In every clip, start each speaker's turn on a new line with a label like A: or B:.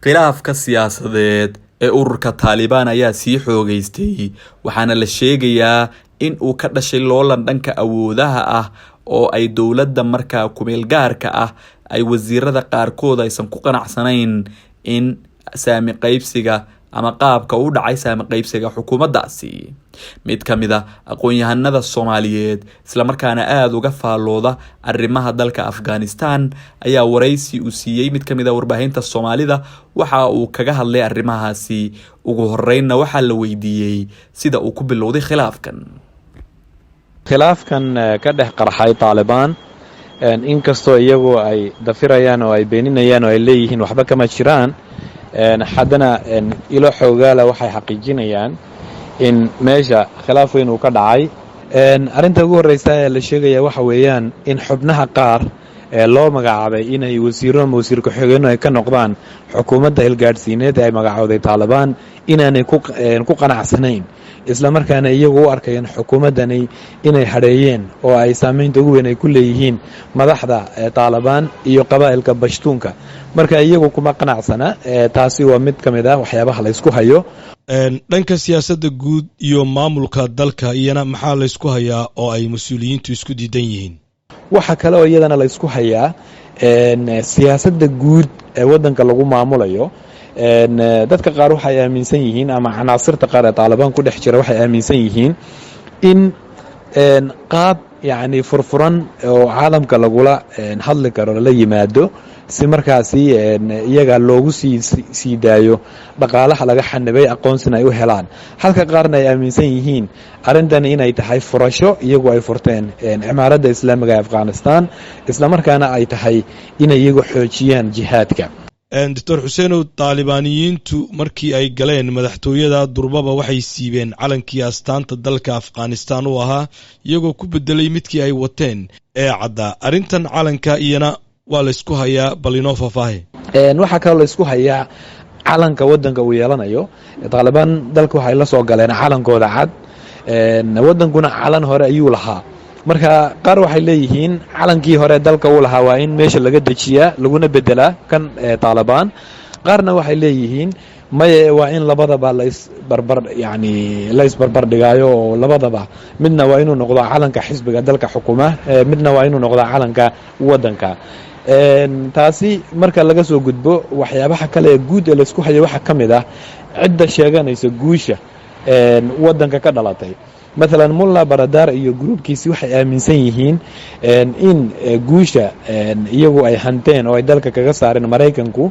A: khilaafka siyaasadeed ee ururka Taliban ayaa sii xoogaystay waxaana la sheegayaa in uu ka dhashay loolan dhanka awoodaha ah oo ay dowladda markaa kumeel gaarka ah ay wasiirada qaarkood aysan ku qanacsanayn in saami qaybsiga ama qaabka u dhacay saami qaybsiga xukuumaddaasi. mid ka mid ah aqoon-yahanada Soomaaliyeed isla markaana aad uga faalooda arrimaha dalka Afghanistan ayaa wareysi u siiyay mid ka mid ah warbaahinta Soomaalida waxa uu kaga hadlay arrimahaasi. ugu horeynna waxa la weydiiyay sida uu ku bilowday khilaafkan
B: ka dhex qarxay Taliban inkastoo iyagu ay dafirayaan oo ay beeninayaan oo ay leeyihiin waxba kama jiraan haddana ilo xoogaala waxay xaqiijinayaan in meesha khilaaf weyn uu ka dhacay. arinta ugu horeysa ee la sheegaya waxa weeyaan in xubnaha qaar loo magacaabay inay wasiir ku-xigeenno ay ka noqdaan xukuumadda hilgaadhsiineed ee ay magacowday Taliban inaanay ku qanacsanayn isla markaana iyagu u arkayeen xukuumaddani inay hadheeyeen oo ay saameynta ugu weyn ay ku leeyihiin madaxda Taliban iyo qabaa'ilka Bashtuunka. marka iyagu kuma qanacsana. taasi waa mid ka mid ah waxyaabaha la isku hayo.
C: dhanka siyaasadda guud iyo maamulka dalka iyana maxaa la isku hayaa oo ay mas-uuliyiintu isku diidan yihiin?
B: waxa kale oo iyadana la isku hayaa siyaasadda guud ee waddanka lagu maamulayo. dadka qaar waxay aaminsan yihiin ama canaasirta qaar ee Taliban ku dhex jira waxay aaminsan yihiin in qaab yacni furfuran oo caalamka lagula hadli karo la yimaado si markaasi iyaga loogu sii daayo dhaqaalaha laga xanibay aqoonsina ay u helaan. halka qaarna ay aaminsan yihiin arrintan inay tahay furasho iyagu ay furteen imaaradda islaamiga ee Afghanistan isla markaana ay tahay inay iyagu xoojiyaan jihaadka.
C: Dr. Xuseenow, Taalibaaniyiintu markii ay galeen madaxtooyada durbaba waxay siibeen calankii astaanta dalka Afghanistan u ahaa iyagoo ku bedelay midkii ay wateen ee cadda. arrintan calanka iyana waa la isku hayaa, bal inoo faahfaahi.
B: waxaa kaloo la isku hayaa calanka waddanka uu yeelanayo. Taliban dalka waxay la soo galeen calankooda cad, waddankuna calan hore ayuu lahaa. marka qaar waxay leeyihiin calankii hore dalka uu lahaa waa in meesha laga dejiyaa laguna bedelaa kan Taliban. qaarna waxay leeyihiin maye waa in labadaba la isbarbar dhigaayo oo labadaba midna waa inuu noqdo calanka xisbiga dalka xukuma, midna waa inuu noqdo calanka waddanka. taasi marka laga soo gudbo waxyaabaha kale ee guud ee la isku hayo waxaa ka mid ah cidda sheeganaysa guusha waddanka ka dhalatay. مثلا mulla baradar iyo gruubkiisi waxay aaminsan yihiin in guusha iyagu ay hanteen oo ay dalka kaga saareen Mareykanku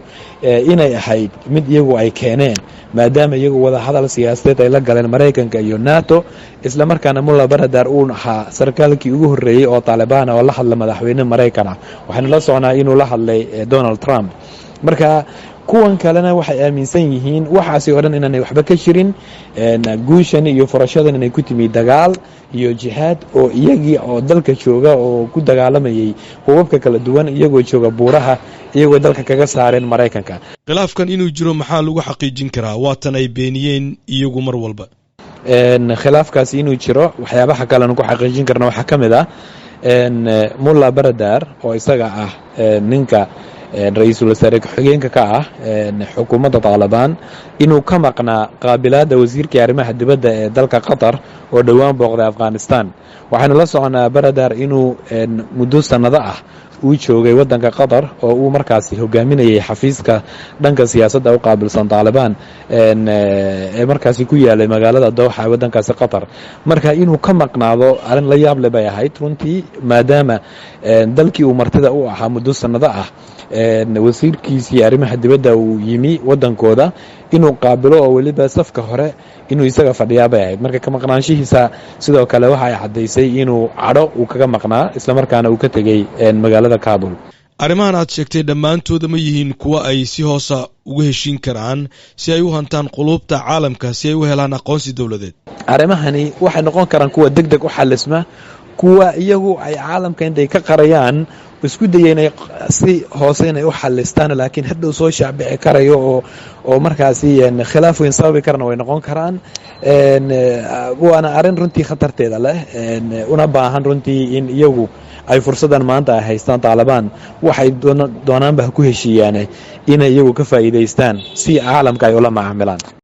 B: inay ahayd mid iyagu ay keeneen maadaama iyagu wada hadal siyaasadeed ay la galeen Mareykanka iyo NATO. isla markaana mulla baradar uu ahaa sarkaalkii ugu horeeyay oo Taliban oo la hadla madaxweyne Mareykan ah. waxaana la soconaa inuu la hadlay Donald Trump. marka kuwan kalena waxay aaminsan yihiin waxaasi oo dhan inaanay waxba ka jirin, guushan iyo furashadan inay ku timi dagaal iyo jihaad oo iyagii oo dalka jooga oo ku dagaalamayay hubabka kala duwan iyagoo jooga buuraha iyagoo dalka kaga saareen Mareykanka.
C: khilaafkan inuu jiro maxaa lagu xaqiijin karaa waatan ay beeniyeen iyagu mar walba?
B: khilaafkaasi inuu jiro waxyaabaha kale aan ku xaqiijin karna waxaa ka mid ah mulla baradar oo isaga ah ninka ra'iisul wasaare ku-xigeenka ka ah xukuumadda Taliban inuu ka maqnaa qaabilaadda wasiirka arrimaha dibadda ee dalka Qatar oo dhawaan booqday Afghanistan. waxaana la soconaa baradar inuu muddo sanado ah uu joogay waddanka Qatar oo uu markaasi hogaaminayay xafiiska dhanka siyaasadda u qaabilsan Taliban ee markaasi ku yaalay magaalada Doha ee waddankaasi Qatar. marka inuu ka maqnaado arrin la yaab leh bay ahayd runtii maadaama dalkii uu martida u ahaa muddo sanado ah wasiirkiisii arrimaha dibadda uu yimi waddankooda inuu qaabilo oo weliba safka hore inuu isaga fadhiyaa bay ahayd. marka ka maqnaanshihiisa sidoo kale waxa ay caddaysay inuu cadho uu kaga maqnaa isla markaana uu ka tegey magaalada Kabul.
C: arrimahan aad sheegtay dhammaantooda ma yihiin kuwa ay si hoosa uga heshiin karaan si ay u hantaan qulubta caalamka si ay u helaan aqoonsi dowladeed?
B: arrimahani waxay noqon karaan kuwa degdeg u xalisma, kuwa iyagu ay caalamka intay ka qarayaan isku dayeen si hoose inay u xalistaan laakiin hadda soo shaabici karayo oo markaasi khilaaf weyn sababi karna way noqon karaan. waana arrin runtii khatarteeda leh una baahan runtii in iyagu ay fursadan maanta ay haystaan Taliban waxay doonaanba ku heshiiyaan inay iyagu ka faa'iideystaan si caalamka ay ula macaamilaan.